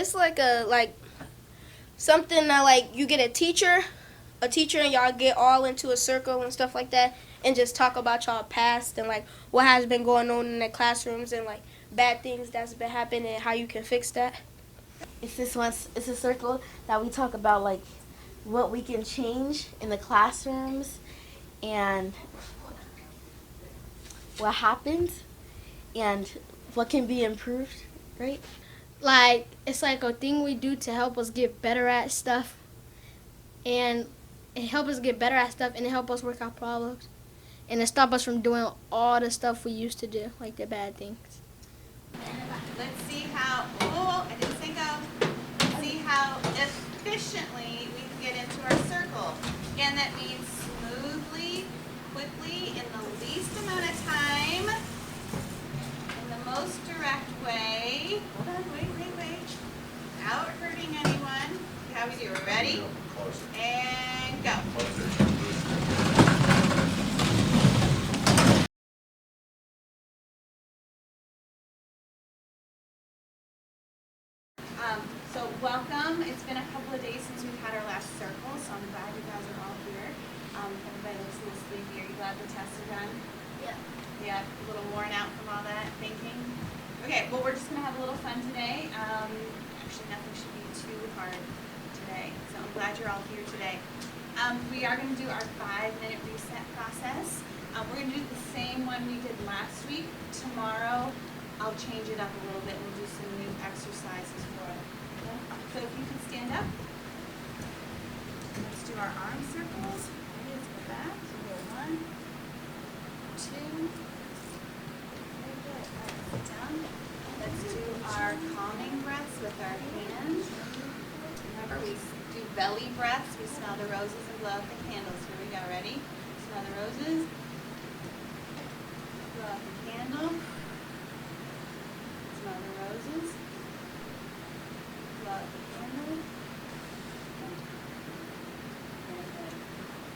it's like something that like you get a teacher and y'all get all into a circle and stuff like that and just talk about y'all past and like what has been going on in the classrooms and like bad things that's been happening and how you can fix that. It's a circle that we talk about like what we can change in the classrooms and what happened and what can be improved, right? Like, it's like a thing we do to help us get better at stuff. And it help us get better at stuff and it help us work out problems. And it stop us from doing all the stuff we used to do, like the bad things. Let's see how, oh, I didn't say go. Let's see how efficiently we can get into our circle. Again, that means smoothly, quickly, in the least amount of time, in the most direct way. Hold on, wait. Without hurting anyone. See how we do. We're ready? And go. So welcome. It's been a couple of days since we've had our last circle, so I'm glad you guys are all here. Everybody looks a little sleepy. Are you glad the tests are done? Yeah. Yeah, a little worn out from all that thinking. Okay, well, we're just going to have a little fun today. Actually, nothing should be too hard today, so I'm glad you're all here today. We are going to do our 5-minute reset process. We're going to do the same one we did last week. Tomorrow, I'll change it up a little bit and we'll do some new exercises for it. Okay? So if you can stand up, let's do our arm circles. Ready? Let's go back. So we go 1, 2. Very good. All right, sit down. Let's do our calming breaths with our hands. Remember, we do belly breaths. We smell the roses and blow out the candles. Here we go. Ready? Smell the roses. Blow out the candle. Smell the roses. Blow out the candle. Very good.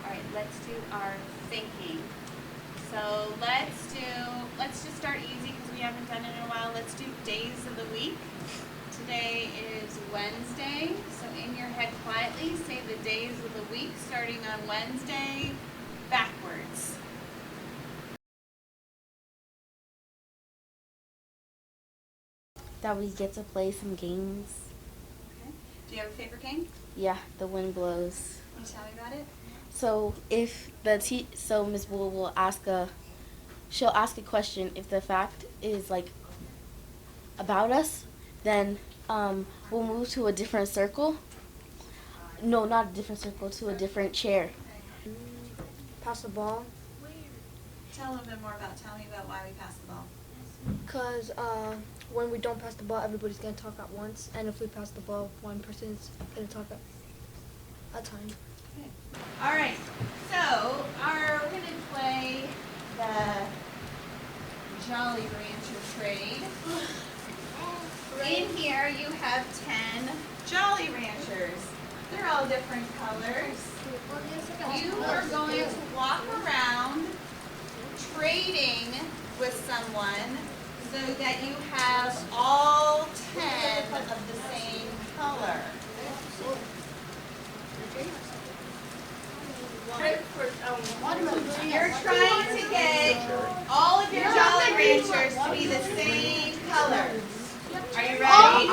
All right, let's do our thinking. So let's just start easy because we haven't done it in a while. Let's do days of the week. Today is Wednesday, so in your head quietly say the days of the week starting on Wednesday backwards. That we get to play some games. Okay. Do you have a favorite game? Yeah, the wind blows. Can you tell me about it? So if so Ms. Bull will she'll ask a question. If the fact is like about us, then we'll move to a different circle. No, not a different circle, to a different chair. Pass the ball. Tell me about why we passed the ball. Because when we don't pass the ball, everybody's going to talk at once. And if we pass the ball, one person's going to talk at a time. Okay. All right. So we're going to play the Jolly Rancher trade. In here you have 10 Jolly Ranchers. They're all different colors. You are going to walk around trading with someone so that you have all 10 of the same color. You're trying to get all of your Jolly Ranchers to be the same color. Are you ready?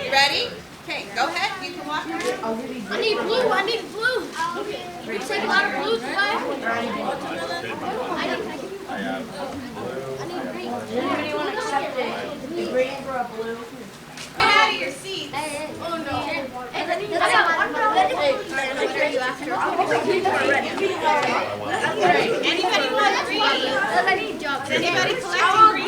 You ready? Okay, go ahead. You can walk around. I need blue. You take a lot of blue today? I need green. Anybody want to accept it? Green for a blue. Get out of your seats. Oh no. What are you after? Anybody want green? I need jobs. Is anybody collecting green?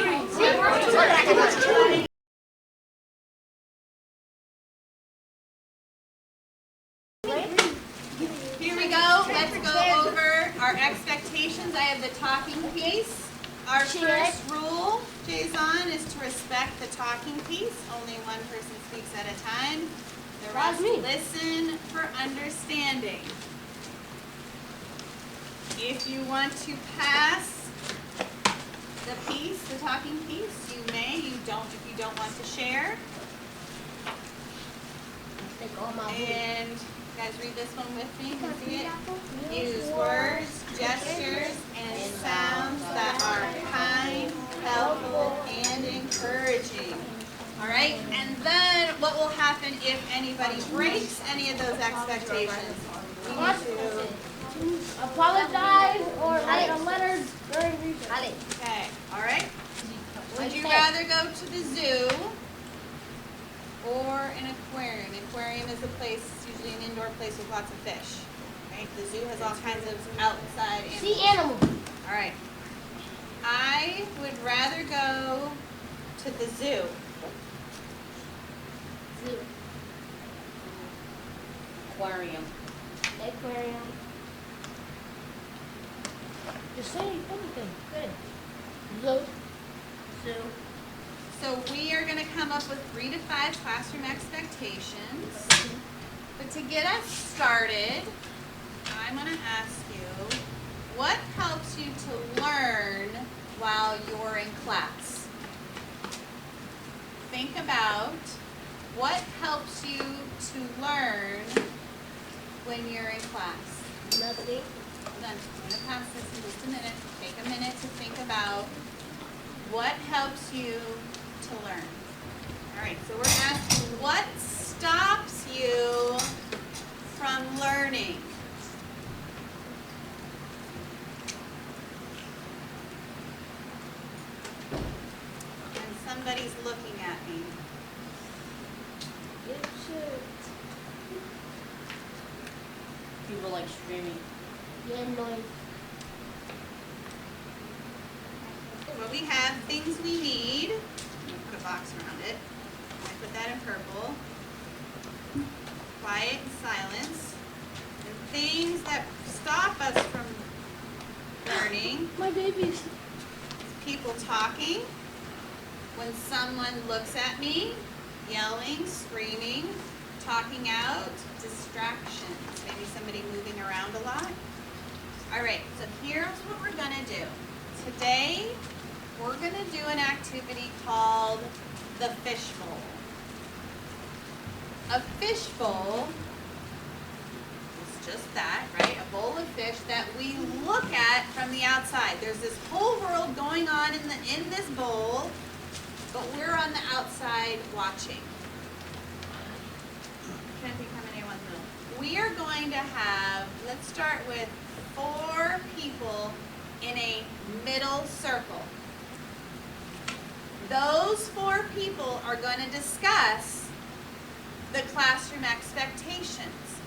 Here we go. Let's go over our expectations. I have the talking piece. Our first rule, Jason, is to respect the talking piece. Only one person speaks at a time. The rest listen for understanding. If you want to pass the talking piece, you may, you don't, if you don't want to share. And you guys read this one with me, can see it? Use words, gestures, and sounds that are kind, helpful, and encouraging. All right, and then what will happen if anybody breaks any of those expectations? We need to Apologize or write a letter during recess. Okay, all right. Would you rather go to the zoo or an aquarium? An aquarium is a place, usually an indoor place with lots of fish. Right? The zoo has all kinds of outside animals. See animals. All right. I would rather go to the zoo. Zoo. Aquarium. Aquarium. Just say anything. Good. Zoo. Zoo. So we are going to come up with 3 to 5 classroom expectations. But to get us started, I'm going to ask you, what helps you to learn while you're in class? Think about what helps you to learn when you're in class. Nothing. Hold on, I'm going to pass this in just a minute. Take a minute to think about what helps you to learn. All right, so we're asking, what stops you from learning? And somebody's looking at me. People like screaming. Yeah, noise. Well, we have things we need. I'm going to put a box around it. I put that in purple. Quiet and silence. And things that stop us from learning. My babies. People talking. When someone looks at me, yelling, screaming, talking out, distractions. Maybe somebody moving around a lot. All right, so here's what we're going to do. Today, we're going to do an activity called the fishbowl. A fishbowl is just that, right? A bowl of fish that we look at from the outside. There's this whole world going on in this bowl, but we're on the outside watching. Trying to think how many I want to know. We are going to have, let's start with 4 people in a middle circle. Those 4 people are going to discuss the classroom expectations.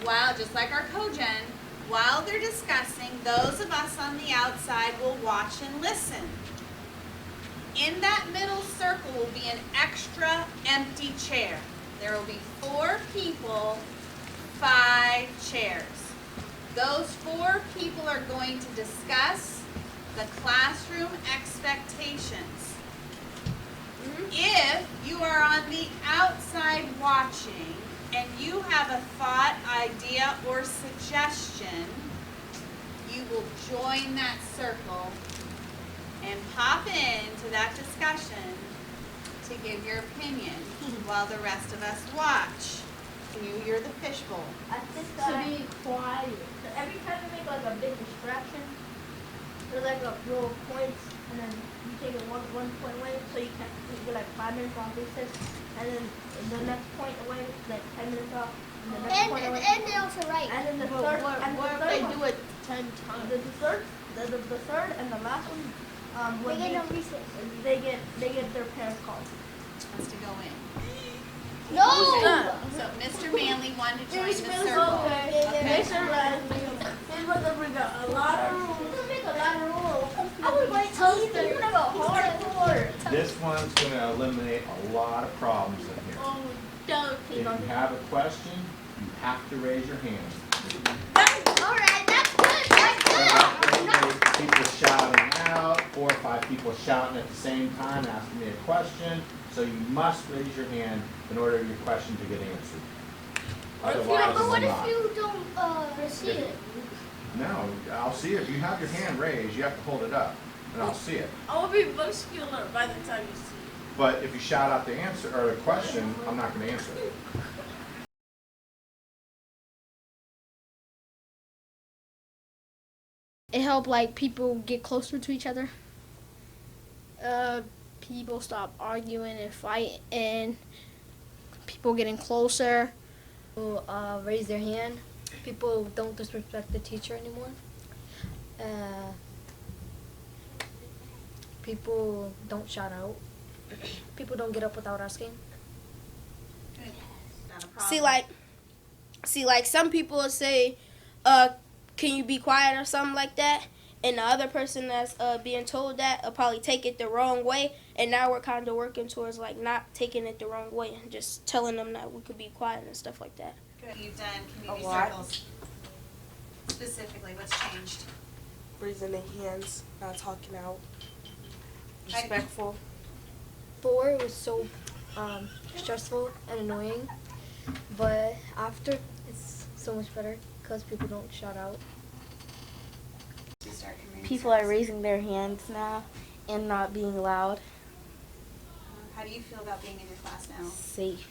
While, just like our co-gen, while they're discussing, those of us on the outside will watch and listen. In that middle circle will be an extra empty chair. There will be 4 people, 5 chairs. Those 4 people are going to discuss the classroom expectations. If you are on the outside watching and you have a thought, idea, or suggestion, you will join that circle and pop into that discussion to give your opinion while the rest of us watch. You're the fishbowl. I think that to be quiet. So every time you make like a big distraction, there's like a row of points, and then you take it one point away, so you can get like 5 minutes on recess, and then the next point away, like 10 minutes off, and the next point away. And they also write. And then the third, and the third they do it 10 times. The third and the last one, when They get no recess. they get their parents called. Wants to go in. No! So Mr. Manley wanted to join the circle. Okay. Mr. Manley, he's going to bring a lot of rules. He's going to make a lot of rules. I would like toaster. He's going to go hard. This one's going to eliminate a lot of problems in here. Oh, don't. If you have a question, you have to raise your hand. Alright, that's good. That's good. People shouting out, 4 or 5 people shouting at the same time, asking me a question. So you must raise your hand in order for your question to get answered. Otherwise, But what it will if not. you don't see it? No, I'll see if you have your hand raised, you have to hold it up. and I'll see it. I will be muscular by the time you see it. But if you shout out the answer or the question, I'm not going to answer it. It helped like people get closer to each other. People stop arguing and fighting, and people getting closer. People raise their hand. People don't disrespect the teacher anymore. People don't shout out. People don't get up without asking. Good. Not a problem. See, like some people will say, can you be quiet or something like that? And the other person that's being told that will probably take it the wrong way. And now we're kind of working towards like not taking it the wrong way and just telling them that we could be quiet and stuff like that. Good. You've done community lot. circles. Specifically, what's changed? Raising their hands, not talking out. I- Respectful. Before it was so stressful and annoying, but after it's so much better because people don't shout out. You start community People are circles. raising their hands now and not being loud. How do you feel about being in your class now? Safe.